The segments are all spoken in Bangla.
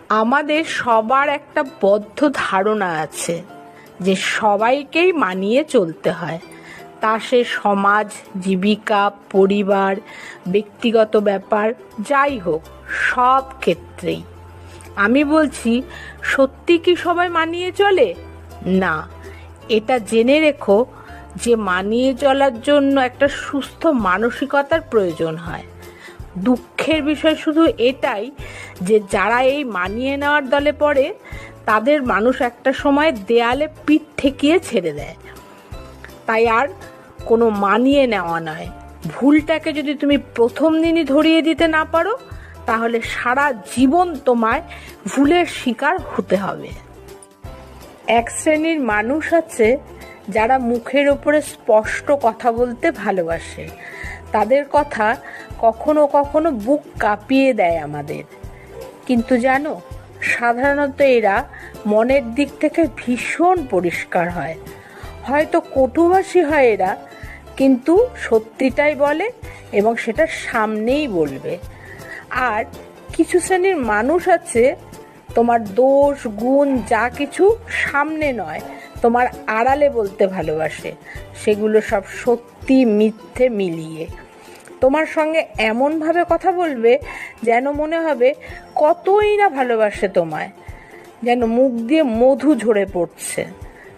আমাদের সবার একটা বদ্ধ ধারণা আছে যে সবাইকেই মানিয়ে চলতে হয়, তা সে সমাজ, জীবিকা, পরিবার, ব্যক্তিগত ব্যাপার যাই হোক, সব ক্ষেত্রেই। আমি বলছি, সত্যি কি সবাই মানিয়ে চলে? না, এটা জেনে রেখো যে মানিয়ে চলার জন্য একটা সুস্থ মানসিকতার প্রয়োজন হয়। দুঃখের বিষয় শুধু এটাই যে যারা এই মানিয়ে নেওয়ার দলে পড়ে তাদের মানুষ একটা সময় দেয়ালে পিঠ ঠেকিয়ে ছেড়ে দেয়। তাই আর কোনো মানিয়ে নেওয়া নয়। ভুলটাকে যদি তুমি প্রথম দিনই ধরিয়ে দিতে না পারো, তাহলে সারা জীবন তোমায় ভুলের শিকার হতে হবে। এক শ্রেণীর মানুষ আছে যারা মুখের ওপরে স্পষ্ট কথা বলতে ভালোবাসে। তাদের কথা কখনো কখনো বুক কাঁপিয়ে দেয় আমাদের। কিন্তু জানো, সাধারণত এরা মনের দিক থেকে ভীষণ পরিষ্কার হয়। হয়তো কটুভাষী হয় এরা, কিন্তু সত্যিটাই বলে এবং সেটা সামনেই বলবে। আর কিছু শ্রেণীর মানুষ আছে, তোমার দোষ গুণ যা কিছু সামনে নয়, তোমার আড়ালে বলতে ভালোবাসে। সেগুলো সব সত্যি মিথ্যে মিলিয়ে তোমার সঙ্গে এমনভাবে কথা বলবে যেন মনে হবে কতই না ভালোবাসে তোমায়, যেন মুখ দিয়ে মধু ঝরে পড়ছে।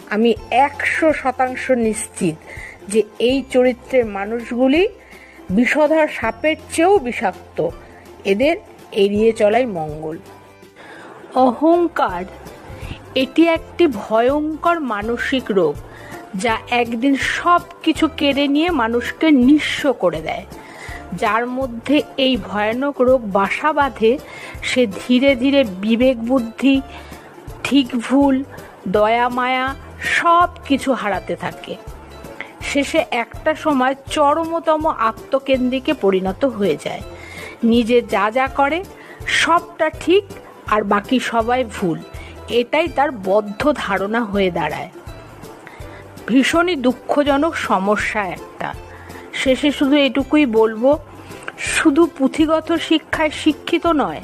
আমি 100% নিশ্চিত যে এই চরিত্রের মানুষগুলি বিষধর সাপের চেয়েও বিষাক্ত। এদের এড়িয়ে চলাই মঙ্গল। অহংকার, এটি একটি ভয়ঙ্কর মানসিক রোগ যা একদিন সব কিছু কেড়ে নিয়ে মানুষকে নিঃস্ব করে দেয়। যার মধ্যে এই ভয়ানক রোগ বাসা বাঁধে, সে ধীরে ধীরে বিবেক বুদ্ধি, ঠিক ভুল, দয়া মায়া সব কিছু হারাতে থাকে। শেষে একটা সময় চরমতম আত্মকেন্দ্রিকে পরিণত হয়ে যায়। নিজে যা যা করে সবটা ঠিক আর বাকি সবাই ভুল, এটাই তার বদ্ধ ধারণা হয়ে দাঁড়ায়। ভীষণই দুঃখজনক সমস্যা একটা। শেষে শুধু এটুকুই বলবো, শুধু পুঁথিগত শিক্ষায় শিক্ষিত নয়,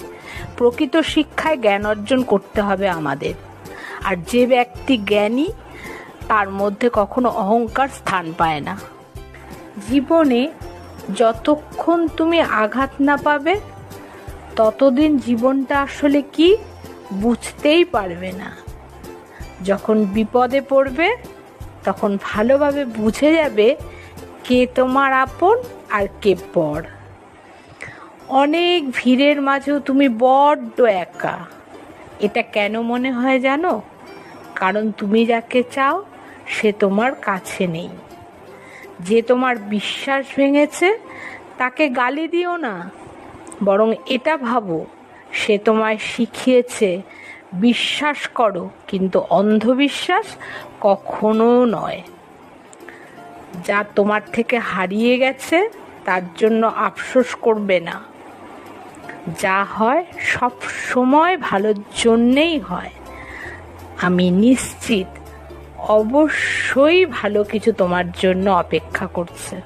প্রকৃত শিক্ষায় জ্ঞান অর্জন করতে হবে আমাদের। আর যে ব্যক্তি জ্ঞানী, তার মধ্যে কখনো অহংকার স্থান পায় না। জীবনে যতক্ষণ তুমি আঘাত না পাবে, ততদিন জীবনটা আসলে কি বুঝতেই পারবে না। যখন বিপদে পড়বে, তখন ভালোভাবে বুঝে যাবে কে তোমার আপন আর কে পর। অনেক ভিড়ের মাঝেও তুমি বড্ড একা। এটা কেন মনে হয় জানো? কারণ তুমি যাকে চাও সে তোমার কাছে নেই। যে তোমার বিশ্বাস ভেঙেছে তাকে গালি দিও না, বরং এটা ভাবো সে তোমায় শিখিয়েছে বিশ্বাস করো, কিন্তু অন্ধবিশ্বাস কখনো নয়। যা তোমার থেকে হারিয়ে গেছে তার জন্য আফসোস করবে না। যা হয় সব সময় ভালোর জন্যেই হয়। আমি নিশ্চিত অবশ্যই ভালো কিছু তোমার জন্য অপেক্ষা করছে।